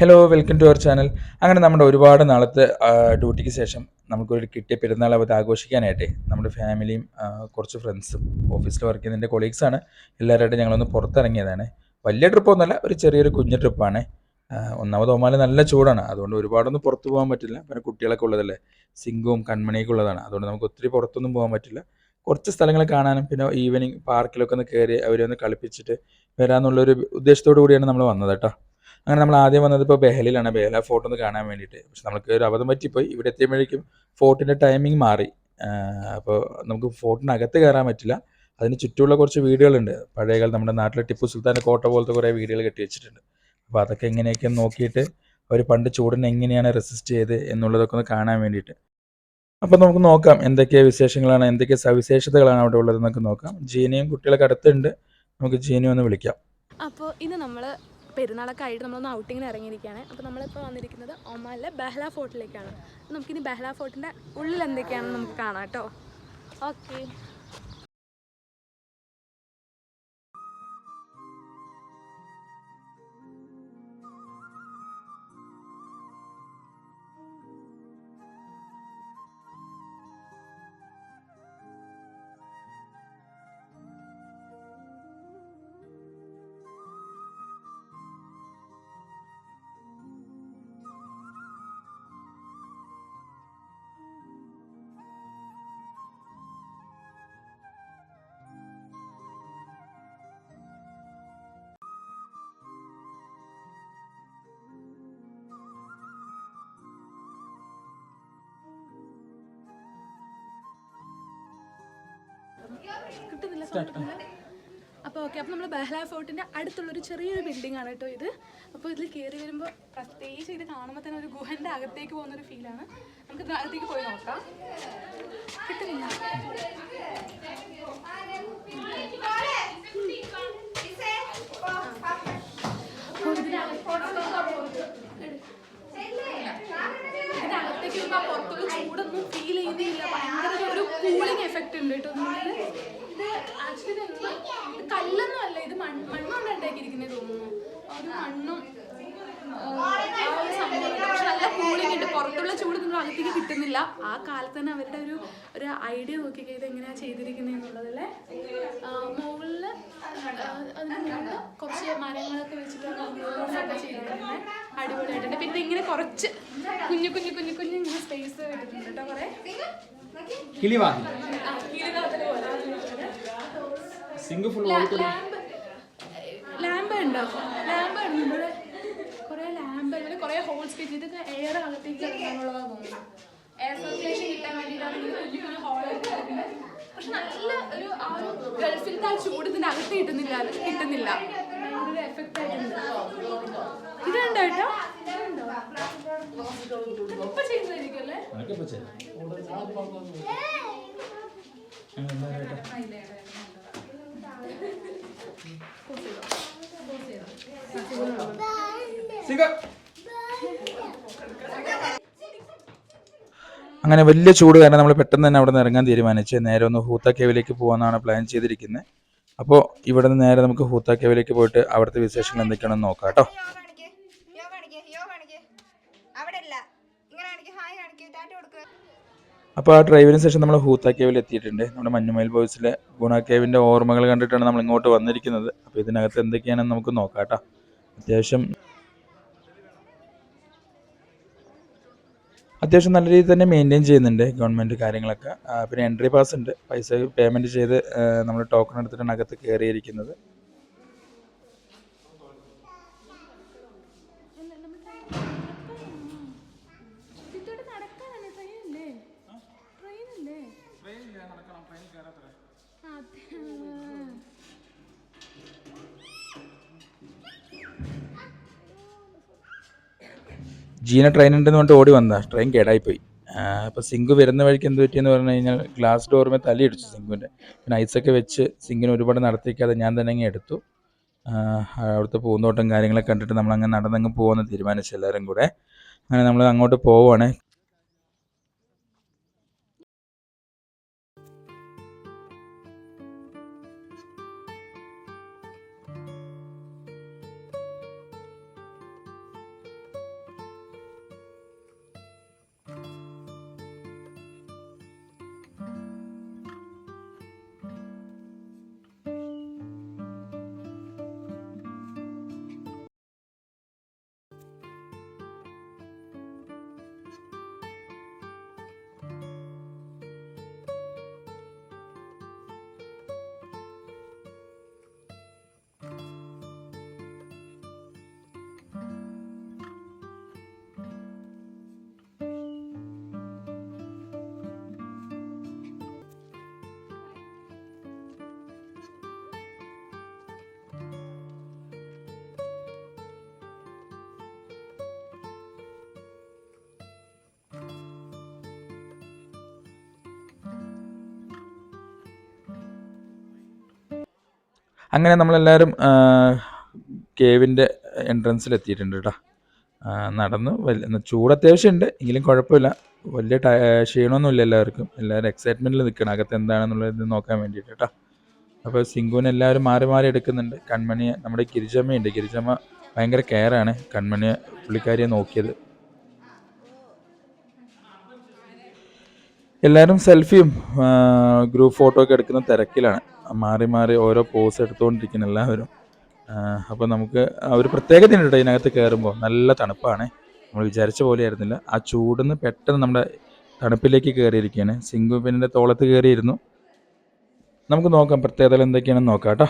Hello welcome to our channel. അങ്ങനെ നമ്മുടെ ഒരുപാട് നാളത്തെ ഡ്യൂട്ടിക്ക് ശേഷം നമുക്കൊരു കിട്ടിയ പെരുന്നാൾ അവധി ആഘോഷിക്കാനായിട്ടേ നമ്മുടെ ഫാമിലിയും കുറച്ച് ഫ്രണ്ട്സും ഓഫീസിൽ വർക്ക് ചെയ്യുന്ന എൻ്റെ കൊളീഗ്സാണ് എല്ലാവരുമായിട്ട് ഞങ്ങളൊന്ന് പുറത്തിറങ്ങിയതാണ്. വലിയ ട്രിപ്പൊന്നുമല്ല, ഒരു ചെറിയൊരു കുഞ്ഞു ട്രിപ്പാണ്. ഒന്നാമത് ഒമാനിൽ നല്ല ചൂടാണ്, അതുകൊണ്ട് ഒരുപാടൊന്നും പുറത്ത് പോകാൻ പറ്റില്ല. പിന്നെ കുട്ടികളൊക്കെ ഉള്ളതല്ലേ, സിംഗും കൺമണിയൊക്കെ ഉള്ളതാണ്, അതുകൊണ്ട് നമുക്ക് ഒത്തിരി പുറത്തൊന്നും പോകാൻ പറ്റില്ല. കുറച്ച് സ്ഥലങ്ങൾ കാണാനും പിന്നെ ഈവനിങ് പാർക്കിലൊക്കെ ഒന്ന് കയറി അവരെ ഒന്ന് കളിപ്പിച്ചിട്ട് വരാമെന്നുള്ളൊരു ഉദ്ദേശത്തോടു കൂടിയാണ് നമ്മൾ വന്നത് കേട്ടോ. അങ്ങനെ നമ്മൾ ആദ്യം വന്നത് ഇപ്പോൾ ബെഹലിലാണ്, ബെഹല ഫോർട്ട് ഒന്ന് കാണാൻ വേണ്ടിയിട്ട്. പക്ഷെ നമുക്ക് ഒരു അബദ്ധം പറ്റിപ്പോയി, ഇവിടെ എത്തിയപ്പോഴേക്കും ഫോർട്ടിൻ്റെ ടൈമിംഗ് മാറി. അപ്പോൾ നമുക്ക് ഫോർട്ടിനകത്ത് കയറാൻ പറ്റില്ല. അതിന് ചുറ്റുമുള്ള കുറച്ച് വീടുകളുണ്ട്, പഴയകാലം നമ്മുടെ നാട്ടിലെ ടിപ്പു സുൽത്താൻ്റെ കോട്ട പോലത്തെ കുറേ വീടുകൾ കെട്ടി വെച്ചിട്ടുണ്ട്. അപ്പോൾ അതൊക്കെ എങ്ങനെയൊക്കെ നോക്കിയിട്ട് അവർ പണ്ട് ചൂടിനെ എങ്ങനെയാണ് റെസിസ്റ്റ് ചെയ്ത് എന്നുള്ളതൊക്കെ ഒന്ന് കാണാൻ വേണ്ടിയിട്ട്. അപ്പോൾ നമുക്ക് നോക്കാം എന്തൊക്കെ വിശേഷങ്ങളാണ്, എന്തൊക്കെ സവിശേഷതകളാണ് അവിടെ ഉള്ളതെന്നൊക്കെ നോക്കാം. ജീനയും കുട്ടികളൊക്കെ അടുത്തുണ്ട്, നമുക്ക് ജീനയും ഒന്ന് വിളിക്കാം. അപ്പോൾ ഇന്ന് നമ്മൾ പെരുന്നാളൊക്കെ ആയിട്ട് നമ്മളൊന്ന് ഔട്ടിങ്ങിന് ഇറങ്ങിയിരിക്കുകയാണ്. അപ്പോൾ നമ്മളിപ്പോൾ വന്നിരിക്കുന്നത് ഒമാനിലെ ബെഹ്ല ഫോർട്ടിലേക്കാണ്. നമുക്കിനി ബെഹ്ല ഫോർട്ടിൻ്റെ ഉള്ളിൽ എന്തൊക്കെയാണെന്ന് നമുക്ക് കാണാം കേട്ടോ. ഓക്കെ. കിട്ടുന്നില്ല. അപ്പോൾ ഓക്കെ, അപ്പോൾ നമ്മൾ ബെഹ്ല ഫോർട്ടിൻ്റെ അടുത്തുള്ളൊരു ചെറിയൊരു ബിൽഡിംഗ് ആണ് കേട്ടോ ഇത്. അപ്പോൾ ഇതിൽ കയറി വരുമ്പോൾ പ്രത്യേകിച്ച് ഇത് കാണുമ്പോൾ തന്നെ ഒരു ഗുഹൻ്റെ അകത്തേക്ക് പോകുന്നൊരു ഫീലാണ്. നമുക്ക് ഇതിനകത്തേക്ക് പോയി നോക്കാം. കിട്ടുന്നില്ല. ഇതിനകത്തേക്ക് വരുമ്പോൾ പുറത്തുള്ള ചൂടൊന്നും ഫീൽ ചെയ്യുന്നില്ല. ഭയങ്കര ഒരു കൂളിംഗ് എഫക്റ്റ് ഉണ്ട് കേട്ടോ. ഇത് ആക്ച്വലി ഇത് കല്ലൊന്നും അല്ല, ഇത് മണ്ണുകൊണ്ട് ഉണ്ടാക്കിയിരിക്കുന്നത് തോന്നുന്നു. ഒരു മണ്ണും പക്ഷെ നല്ല കൂളിംഗ് ഉണ്ട്. പുറത്തുള്ള ചൂട് നിങ്ങൾ അകത്തേക്ക് കിട്ടുന്നില്ല. ആ കാലത്ത് തന്നെ അവരുടെ ഒരു ഐഡിയ നോക്കിക്കഴിഞ്ഞാൽ ഇത് എങ്ങനെയാണ് ചെയ്തിരിക്കുന്നത് എന്നുള്ളതല്ലേ. മുകളിൽ അതിന് മുകളിൽ കുറച്ച് മരങ്ങളൊക്കെ വെച്ചിട്ടാണ് ഒക്കെ ചെയ്തിരിക്കുന്നത്. അടിപൊളിയായിട്ടുണ്ട്. പിന്നെ ഇങ്ങനെ കുറച്ച് കുഞ്ഞു കുഞ്ഞു കുഞ്ഞു കുഞ്ഞു ഇങ്ങനെ സ്പേസ് കിട്ടുന്നുണ്ട് കേട്ടോ. കുറേ ലാമ്പ് ഉണ്ടോ? ലാമ്പ് ഉണ്ട് ഇവിടെ. കുറേ ലാമ്പ്, ഇവിടെ കുറേ ഹോൾസ് വെച്ച് ഇതൊക്കെ എയർ അകത്തേക്ക് ഇറങ്ങാനുള്ളതാണ് തോന്നുന്നു. എയർ സർക്കുലേഷൻ കിട്ടാൻ വേണ്ടിയിട്ടാണ് കുഞ്ഞു കുഞ്ഞു ഹോളൊക്കെ കിട്ടുന്നത്. പക്ഷെ നല്ല ആ ഒരു ഗൾഫിലത്തെ ആ ചൂട് ഇതിൻ്റെ അകത്ത് കിട്ടുന്നില്ല. ഭയങ്കര എഫക്റ്റ് ആയിട്ടുണ്ട്. ഇതുണ്ടോ കേട്ടോ? ഇപ്പൊ ചെയ്യുന്നതായിരിക്കും അല്ലേ? അങ്ങനെ വലിയ ചൂട് കാരണം നമ്മൾ പെട്ടെന്ന് തന്നെ അവിടെ നിന്ന് ഇറങ്ങാൻ തീരുമാനിച്ച് നേരെ ഒന്ന് ഹൂത്ത കേവിലേക്ക് പോകാമെന്നാണ് പ്ലാൻ ചെയ്തിരിക്കുന്നത്. അപ്പോൾ ഇവിടെ നിന്ന് നേരെ നമുക്ക് ഹൂത്ത കേവിലേക്ക് പോയിട്ട് അവിടുത്തെ വിശേഷങ്ങൾ എന്തൊക്കെയാണെന്ന് നോക്കാം കേട്ടോ. അപ്പോൾ ആ ഡ്രൈവിന് ശേഷം നമ്മൾ ഹൂത്ത കേവിൽ എത്തിയിട്ടുണ്ട്. നമ്മുടെ മഞ്ഞുമയിൽ ബോയ്സിലെ ഗുണ കേവിൻ്റെ ഓർമ്മകൾ കണ്ടിട്ടാണ് നമ്മൾ ഇങ്ങോട്ട് വന്നിരിക്കുന്നത്. അപ്പോൾ ഇതിനകത്ത് എന്തൊക്കെയാണെന്ന് നമുക്ക് നോക്കാം കേട്ടോ. അത്യാവശ്യം നല്ല രീതിയിൽ തന്നെ മെയിൻറ്റെയിൻ ചെയ്യുന്നുണ്ട് ഗവൺമെൻറ് കാര്യങ്ങളൊക്കെ. പിന്നെ എൻട്രി പാസ് ഉണ്ട്, പൈസ പേയ്മെൻറ്റ് ചെയ്ത് നമ്മൾ ടോക്കൺ എടുത്തിട്ടാണ് അകത്ത് കയറിയിരിക്കുന്നത്. ജീന ട്രെയിൻ ഉണ്ടെന്ന് പറഞ്ഞിട്ട് ഓടി വന്നതാണ്, ട്രെയിൻ കേടായിപ്പോയി. അപ്പോൾ സിങ്ക് വരുന്ന വഴിക്ക് എന്ത് പറ്റിയെന്ന് പറഞ്ഞു കഴിഞ്ഞാൽ ഗ്ലാസ് ഡോറുമേ തലയിടിച്ചു സിങ്കിൻ്റെ. പിന്നെ ഐസൊക്കെ വെച്ച് സിങ്കിന് ഒരുപാട് നടത്തിക്കാതെ ഞാൻ തന്നെ അങ്ങ് എടുത്തു. അവിടുത്തെ പൂന്തോട്ടം കാര്യങ്ങളൊക്കെ കണ്ടിട്ട് നമ്മളങ്ങ് നടന്നങ്ങ് പോകുമെന്ന് തീരുമാനിച്ചു എല്ലാവരും കൂടെ. അങ്ങനെ നമ്മൾ അങ്ങോട്ട് പോവുകയാണ്. അങ്ങനെ നമ്മളെല്ലാവരും കേവിൻ്റെ എൻട്രൻസിലെത്തിയിട്ടുണ്ട് കേട്ടോ. നടന്ന് ചൂട് അത്യാവശ്യമുണ്ട്, എങ്കിലും കുഴപ്പമില്ല. വലിയ ക്ഷീണമൊന്നുമില്ല എല്ലാവർക്കും. എല്ലാവരും എക്സൈറ്റ്മെൻറ്റിൽ നിൽക്കണം അകത്ത് എന്താണെന്നുള്ളത് നോക്കാൻ വേണ്ടിയിട്ട് കേട്ടോ. അപ്പോൾ സിംഗുവിനെ എല്ലാവരും മാറി മാറി എടുക്കുന്നുണ്ട്. കൺമണിയെ നമ്മുടെ ഗിരിജമ്മയുണ്ട്, ഗിരിജമ്മ ഭയങ്കര കെയറാണ് കൺമണിയെ, പുള്ളിക്കാരിയെ നോക്കിയത്. എല്ലാവരും സെൽഫിയും ഗ്രൂപ്പ് ഫോട്ടോ ഒക്കെ എടുക്കുന്ന തിരക്കിലാണ്. മാറി മാറി ഓരോ പോസ് എടുത്തുകൊണ്ടിരിക്കുന്നു എല്ലാവരും. അപ്പോൾ നമുക്ക് ഒരു പ്രത്യേകതയുണ്ട് കേട്ടോ ഇതിനകത്ത് കയറുമ്പോൾ. നല്ല തണുപ്പാണ്, നമ്മൾ വിചാരിച്ച പോലെ ആയിരുന്നില്ല. ആ ചൂടിന്ന് പെട്ടെന്ന് നമ്മുടെ തണുപ്പിലേക്ക് കയറിയിരിക്കുകയാണ്. സിംഗു പിന്നെ തോളത്ത് കയറിയിരുന്നു. നമുക്ക് നോക്കാം പ്രത്യേകതകൾ എന്തൊക്കെയാണെന്ന് നോക്കാം കേട്ടോ.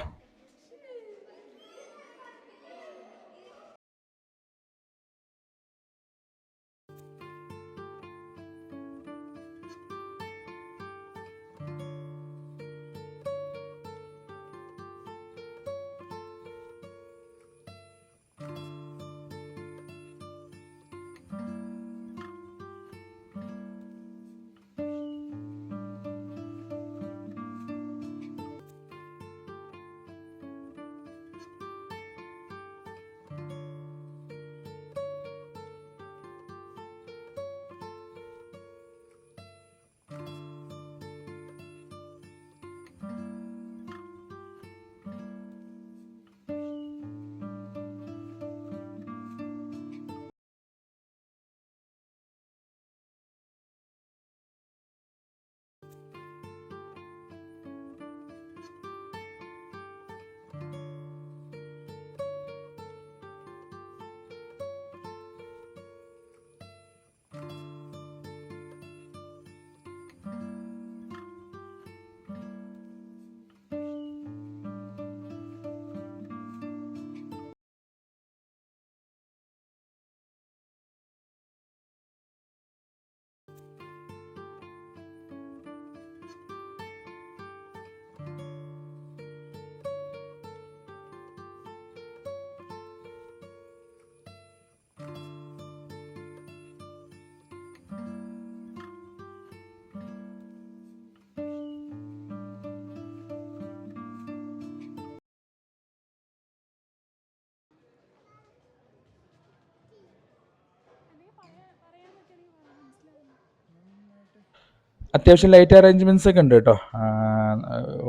അത്യാവശ്യം ലൈറ്റ് അറേഞ്ച്മെൻറ്റ്സ് ഒക്കെ ഉണ്ട് കേട്ടോ.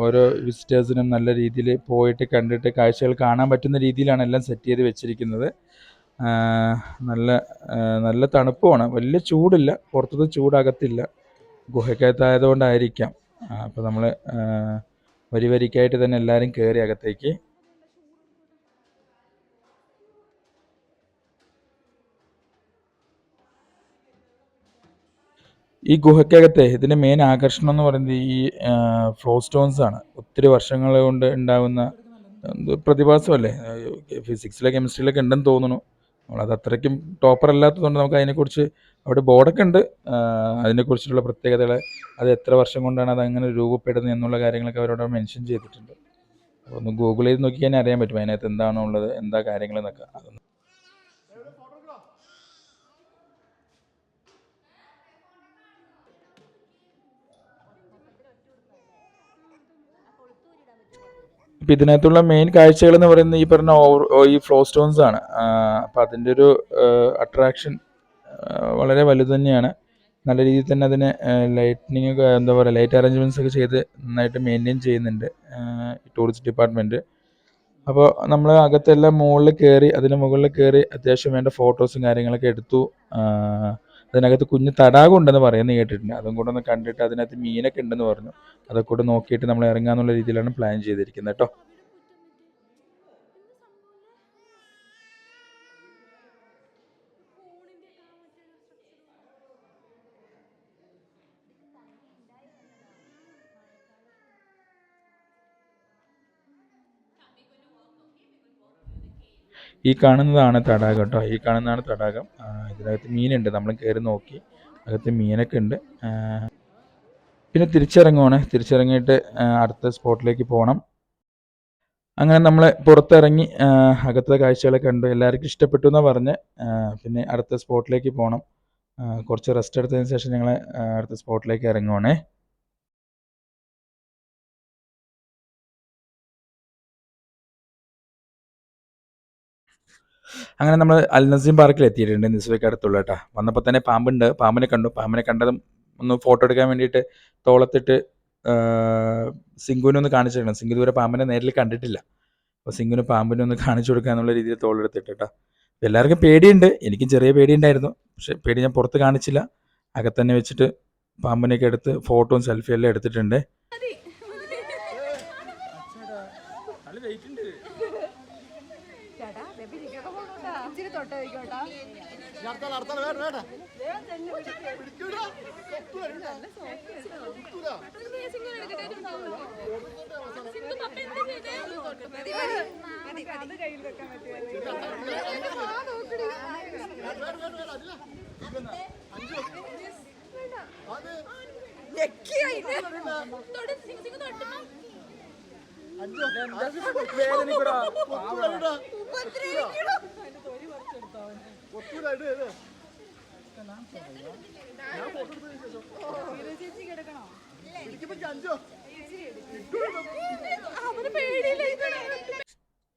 ഓരോ വിസിറ്റേഴ്സിനും നല്ല രീതിയിൽ പോയിട്ട് കണ്ടിട്ട് കാഴ്ചകൾ കാണാൻ പറ്റുന്ന രീതിയിലാണ് എല്ലാം സെറ്റ് ചെയ്ത് വെച്ചിരിക്കുന്നത്. നല്ല നല്ല തണുപ്പുമാണ്, വലിയ ചൂടില്ല, പുറത്തത്തെ ചൂടകത്തില്ല. ഗുഹയ്ക്കകത്തായതുകൊണ്ടായിരിക്കാം. അപ്പോൾ നമ്മൾ വരി വരിക്കായിട്ട് തന്നെ എല്ലാവരും കയറി അകത്തേക്ക്. ഈ ഗുഹയ്ക്കകത്തെ ഇതിൻ്റെ മെയിൻ ആകർഷണം എന്ന് പറയുന്നത് ഈ ഫ്ലോ സ്റ്റോൺസ് ആണ്. ഒത്തിരി വർഷങ്ങൾ കൊണ്ട് ഉണ്ടാകുന്ന പ്രതിഭാസമല്ലേ. ഫിസിക്സിലെ കെമിസ്ട്രിയിലൊക്കെ ഉണ്ടെന്ന് തോന്നുന്നു. നമ്മളത് അത്രയ്ക്കും ടോപ്പർ അല്ലാത്തതുകൊണ്ട് നമുക്ക് അതിനെക്കുറിച്ച്, അവിടെ ബോർഡൊക്കെ ഉണ്ട് അതിനെക്കുറിച്ചുള്ള പ്രത്യേകതകൾ, അത് എത്ര വർഷം കൊണ്ടാണ് അതങ്ങനെ രൂപപ്പെടുന്നത് എന്നുള്ള കാര്യങ്ങളൊക്കെ അവരോട് മെൻഷൻ ചെയ്തിട്ടുണ്ട്. അപ്പോൾ ഒന്ന് ഗൂഗിൾ ചെയ്ത് നോക്കിക്കഴിഞ്ഞാൽ അറിയാൻ പറ്റും അതിനകത്ത് എന്താണോ ഉള്ളത്, എന്താ കാര്യങ്ങളെന്നൊക്കെ. അതൊന്ന് ഇപ്പം ഇതിനകത്തുള്ള മെയിൻ കാഴ്ചകൾ എന്ന് പറയുന്നത് ഈ പറഞ്ഞ ഈ ഫ്ലോ സ്റ്റോൺസ് ആണ്. അപ്പം അതിൻ്റെ ഒരു അട്രാക്ഷൻ വളരെ വലുത് തന്നെയാണ്. നല്ല രീതിയിൽ തന്നെ അതിനെ ലൈറ്റിനിങ് ഒക്കെ എന്താ പറയുക, ലൈറ്റ് അറേഞ്ച്മെൻറ്റ്സ് ഒക്കെ ചെയ്ത് നന്നായിട്ട് മെയിൻറ്റെയിൻ ചെയ്യുന്നുണ്ട് ടൂറിസ്റ്റ് ഡിപ്പാർട്ട്മെൻറ്റ്. അപ്പോൾ നമ്മൾ അകത്തെല്ലാം മുകളിൽ കയറി, അതിന് മുകളിൽ കയറി അത്യാവശ്യം വേണ്ട ഫോട്ടോസും കാര്യങ്ങളൊക്കെ എടുത്തു. അതിനകത്ത് കുഞ്ഞ് തടാകം ഉണ്ടെന്ന് പറയുന്നത് കേട്ടിട്ടുണ്ട്. അതും കൂടെ ഒന്ന് കണ്ടിട്ട് അതിനകത്ത് മീനൊക്കെ ഉണ്ടെന്ന് പറഞ്ഞു. അതൊക്കെ കൂടെ നോക്കിയിട്ട് നമ്മൾ ഇറങ്ങാന്നുള്ള രീതിയിലാണ് പ്ലാൻ ചെയ്തിരിക്കുന്നത് കേട്ടോ. ഈ കാണുന്നതാണ് തടാകം കേട്ടോ. ഈ കാണുന്നതാണ് തടാകം. ഇതിനകത്ത് മീനുണ്ട്, നമ്മൾ കയറി നോക്കി, അകത്ത് മീനൊക്കെ ഉണ്ട്. പിന്നെ തിരിച്ചിറങ്ങിയിട്ട് അടുത്ത സ്പോട്ടിലേക്ക് പോകണം. അങ്ങനെ നമ്മൾ പുറത്തിറങ്ങി അകത്തെ കാഴ്ചകളൊക്കെ കണ്ടു. എല്ലാവർക്കും ഇഷ്ടപ്പെട്ടു എന്നാണ് പറഞ്ഞ്. പിന്നെ അടുത്ത സ്പോട്ടിലേക്ക് പോകണം. കുറച്ച് റെസ്റ്റ് എടുത്തതിന് ശേഷം ഞങ്ങൾ അടുത്ത സ്പോട്ടിലേക്ക് ഇറങ്ങുവാണേ. അങ്ങനെ നമ്മൾ അൽ നസീം പാർക്കിൽ എത്തിയിട്ടുണ്ട്, നിസ്വയ്ക്ക് അടുത്തുള്ള കേട്ടോ. വന്നപ്പോൾ തന്നെ പാമ്പുണ്ട്, പാമ്പിനെ കണ്ടു. പാമ്പിനെ കണ്ടതും ഒന്ന് ഫോട്ടോ എടുക്കാൻ വേണ്ടിയിട്ട് തോളത്തിട്ട് സിംഗുവിനെ ഒന്ന് കാണിച്ചിട്ടുണ്ട്. സിംഗു ഇതുവരെ പാമ്പിനെ നേരിൽ കണ്ടിട്ടില്ല. അപ്പോൾ സിംഗുവിന് പാമ്പിനെ ഒന്ന് കാണിച്ചു കൊടുക്കുക എന്നുള്ള രീതിയിൽ തോളെടുത്തിട്ട് കേട്ടോ. എല്ലാവർക്കും പേടിയുണ്ട്, എനിക്കും ചെറിയ പേടിയുണ്ടായിരുന്നു. പക്ഷേ പേടി ഞാൻ പുറത്ത് കാണിച്ചില്ല, അകത്തന്നെ വെച്ചിട്ട് പാമ്പിനെയൊക്കെ എടുത്ത് ഫോട്ടോയും സെൽഫി എല്ലാം എടുത്തിട്ടുണ്ട്.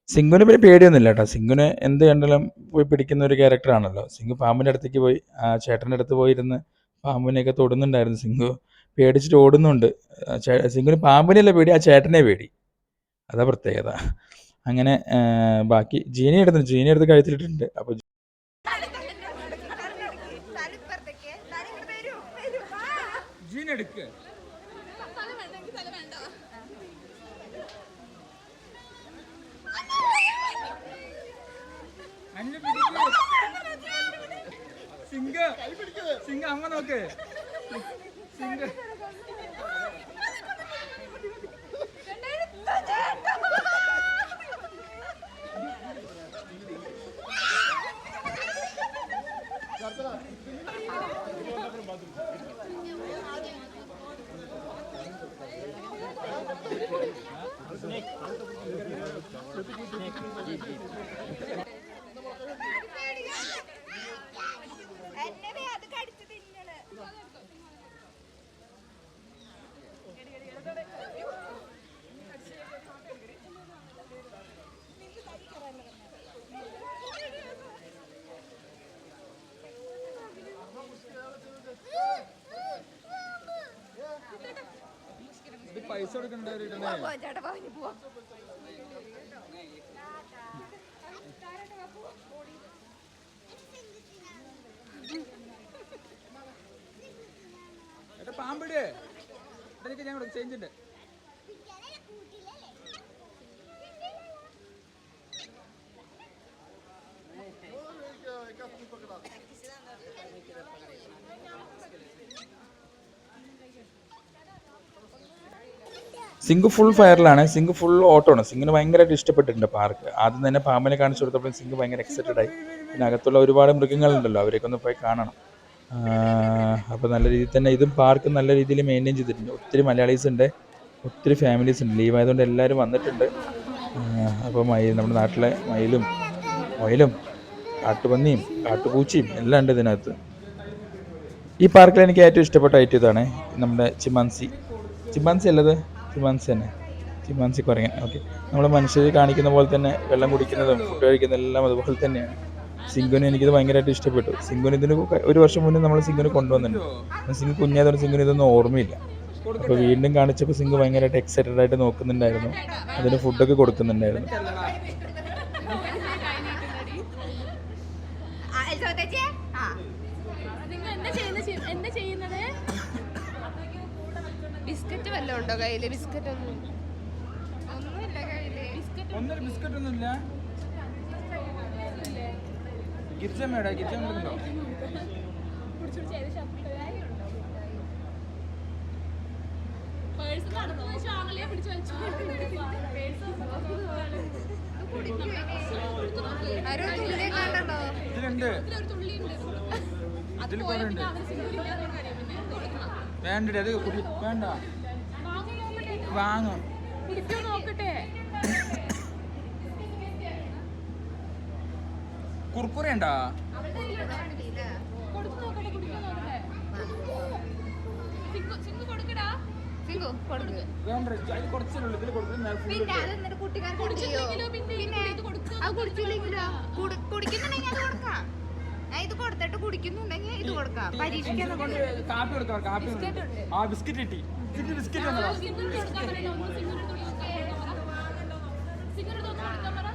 സിംഗുവിന് പിന്നെ പേടിയൊന്നുമില്ല കേട്ടോ. സിംഗുവിന് എന്ത് കണ്ടാലും പോയി പിടിക്കുന്ന ഒരു ക്യാരക്ടറാണല്ലോ. സിംഗു പാമ്പിൻ്റെ അടുത്തേക്ക് പോയി ആ ചേട്ടൻ്റെ അടുത്ത് പോയിരുന്ന് പാമ്പിനെയൊക്കെ തൊടുന്നുണ്ടായിരുന്നു. സിംഗു പേടിച്ചിട്ട് ഓടുന്നുണ്ട്. സിംഗുവിന് പാമ്പിനെയല്ല പേടി, ആ ചേട്ടനെ പേടി. അതാ പ്രത്യേകത. അങ്ങനെ ബാക്കി ജീനി എടുത്ത് കഴുത്തിലിട്ടുണ്ട്. അപ്പോൾ ജീനി എടുക്ക്. സിംഗ അമ്മ നോക്ക്. സിംഗ പൈസ കൊടുക്കണ്ടേ? പാമ്പിട് ഞാൻ ചേഞ്ച് ഉണ്ട്. സിംഗു ഫുൾ ഫയറിലാണ്. സിംഗു ഫുൾ ഓട്ടമാണ്. സിംഗിന് ഭയങ്കരമായിട്ട് ഇഷ്ടപ്പെട്ടിട്ടുണ്ട് പാർക്ക്. ആദ്യം തന്നെ പാമ്പിനെ കാണിച്ചു കൊടുത്തപ്പോൾ സിംഗു ഭയങ്കര എക്സൈറ്റഡ് ആയി. പിന്നെ അകത്തുള്ള ഒരുപാട് മൃഗങ്ങളുണ്ടല്ലോ, അവരെയൊക്കെ ഒന്ന് പോയി കാണണം. അപ്പോൾ നല്ല രീതിയിൽ തന്നെ ഇതും പാർക്ക് നല്ല രീതിയിൽ മെയിൻറ്റെയിൻ ചെയ്തിട്ടുണ്ട്. ഒത്തിരി മലയാളീസ് ഉണ്ട്, ഒത്തിരി ഫാമിലീസ് ഉണ്ട്. ലീവ് ആയതുകൊണ്ട് എല്ലാവരും വന്നിട്ടുണ്ട്. അപ്പോൾ നമ്മുടെ നാട്ടിലെ മയിലും കാട്ടുപന്നിയും കാട്ടുപൂച്ചയും എല്ലാം ഉണ്ട് ഇതിനകത്ത്. ഈ പാർക്കിൽ എനിക്ക് ഏറ്റവും ഇഷ്ടപ്പെട്ട ഐറ്റം ഇതാണ്, നമ്മുടെ ചിമ്പാൻസി അല്ലത് ചിമ്പാൻസി തന്നെ, ചിമ്പാൻസി കുരങ്ങൻ. ഓക്കെ, നമ്മൾ മനുഷ്യർ കാണിക്കുന്ന പോലെ തന്നെ വെള്ളം കുടിക്കുന്നതും ഫുഡ് കഴിക്കുന്നതും എല്ലാം അതുപോലെ തന്നെയാണ്. സിംഗുവിന് എനിക്കിത് ഭയങ്കരമായിട്ട് ഇഷ്ടപ്പെട്ടു. സിംഗുവിന് ഇതിന് ഒരു വർഷം മുന്നേ നമ്മൾ സിംഗുവിനെ കൊണ്ടുവന്നിട്ടുണ്ട്. സിംഗു കുഞ്ഞായതുകൊണ്ട് സിംഗുവിന് ഇതൊന്നും ഓർമ്മയില്ല. അപ്പോൾ വീണ്ടും കാണിച്ചപ്പോൾ സിംഗു ഭയങ്കരമായിട്ട് എക്സൈറ്റഡ് ആയിട്ട് നോക്കുന്നുണ്ടായിരുന്നു. അതിന് ഫുഡൊക്കെ കൊടുക്കുന്നുണ്ടായിരുന്നു. ബിസ്ക്കറ്റ് വല്ലതും ഉണ്ടോ കയ്യില്? ബിസ്ക്കറ്റ് ഒന്നുമില്ല. വേണ്ട അത് വേണ്ട, വാങ്ങും. നോക്കട്ടെ. കുർക്കുറ ഉണ്ടോ? സിംഗു കൊടുക്ക്. വേണ്ട അതിൽ കുറച്ചുള്ളൂ ഇതിൽ കൊടുക്കുന്നത് പിന്നെ അത് എന്നിട്ട് കുട്ടിക്കാർക്ക് കുടിച്ചില്ലെങ്കിലോ പിന്നെ ഇത് കൊടുക്കാം. അത് കുടിച്ചില്ലെങ്കിലോ കുടിക്കുന്നുണ്ടെങ്കിൽ അത് കൊടുക്കാം. ഇത് കൊടുത്തിട്ട് കുടിക്കുന്നുണ്ടെങ്കിൽ ഇത് കൊടുക്കാം. പരീക്ഷിക്കാൻ കാപ്പി കൊടുക്കാം. കാപ്പി ആ ബിസ്ക്കറ്റ് കിട്ടി. ബിസ്ക്കറ്റ് വന്നോ സിംഗിന് കൊടുക്കാൻ പറയണോ? ഒന്ന് സിംഗിന് കൊടുക്കാൻ പറ. സിംഗിന് കൊടുക്കാൻ പറ.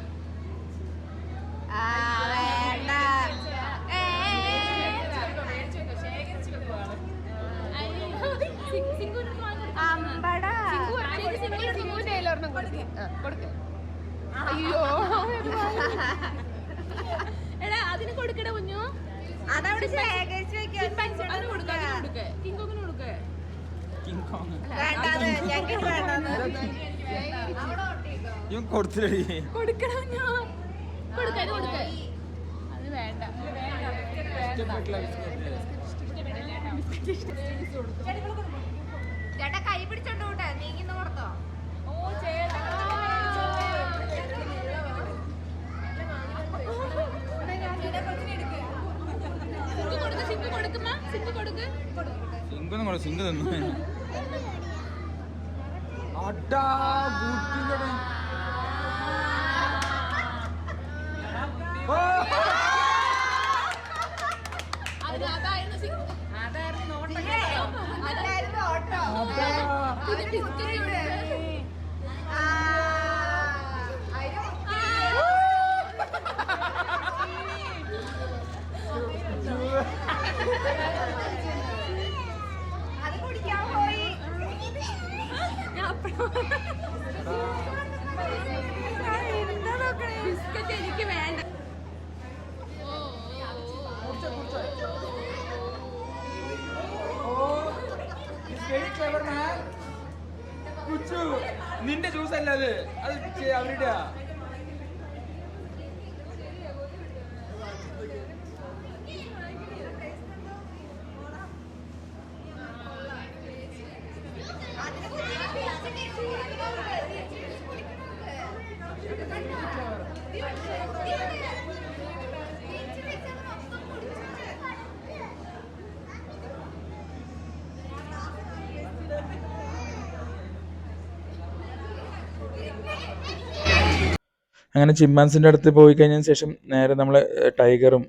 വേണ്ട. അമ്പടാ. അയ്യോ എടാ അതിന് കൊടുക്കട കുഞ്ഞു. അതവിടെ ശേഖരിച്ച് വെക്കാൻ കിങ്കോങ്ങിന് കൊടുക്കേ. കൊടുത്തില്ലേ കൊടുക്കണ കുഞ്ഞു. കൊടുക്കേ കൊടുക്കേ. അത് വേണ്ട. ചേട്ടാ കൈ പിടിച്ചോണ്ട് കൂട്ടെ നീങ്ങിന്ന് കൊടുത്തോ. സിംഗ് തന്നു അടാ ബൂട്ടിന്റെ അത് കുടിക്കാൻ പോയി. ബിസ്ക്കറ്റ് എനിക്ക് വേണ്ട. നിന്റെ ജ്യൂസ് അല്ല അത് അവരുടെ അങ്ങനെ ചിമ്പാൻസിൻ്റെ അടുത്ത് പോയി കഴിഞ്ഞതിന് ശേഷം നേരെ നമ്മൾ ടൈഗറും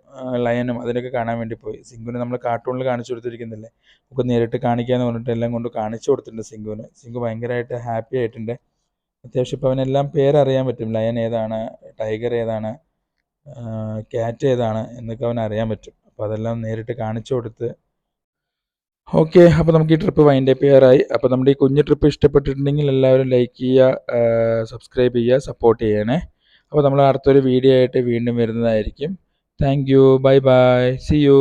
ലയനും അതിനൊക്കെ കാണാൻ വേണ്ടി പോയി. സിംഗുവിന് നമ്മൾ കാർട്ടൂണിൽ കാണിച്ചു കൊടുത്തിരിക്കുന്നില്ലേ, നമുക്ക് നേരിട്ട് കാണിക്കാമെന്ന് പറഞ്ഞിട്ട് എല്ലാം കൊണ്ട് കാണിച്ചു കൊടുത്തിട്ടുണ്ട് സിംഗുവിന്. സിംഗു ഭയങ്കരമായിട്ട് ഹാപ്പി ആയിട്ടുണ്ട്. അത്യാവശ്യം ഇപ്പോൾ അവനെല്ലാം പേരറിയാൻ പറ്റും. ലയൻ ഏതാണ്, ടൈഗർ ഏതാണ്, ക്യാറ്റ് ഏതാണ് എന്നൊക്കെ അവൻ അറിയാൻ പറ്റും. അപ്പോൾ അതെല്ലാം നേരിട്ട് കാണിച്ചു കൊടുത്ത് ഓക്കെ. അപ്പോൾ നമുക്ക് ഈ ട്രിപ്പ് വൈൻഡ് അപ്പ് ചെയ്യാറായി. അപ്പോൾ നമ്മുടെ ഈ കുഞ്ഞു ട്രിപ്പ് ഇഷ്ടപ്പെട്ടിട്ടുണ്ടെങ്കിൽ എല്ലാവരും ലൈക്ക് ചെയ്യുക, സബ്സ്ക്രൈബ് ചെയ്യുക, സപ്പോർട്ട് ചെയ്യണേ. അപ്പോൾ നമ്മൾ അടുത്തൊരു വീഡിയോ ആയിട്ട് വീണ്ടും വരുന്നതായിരിക്കും. Thank you. Bye bye. See U.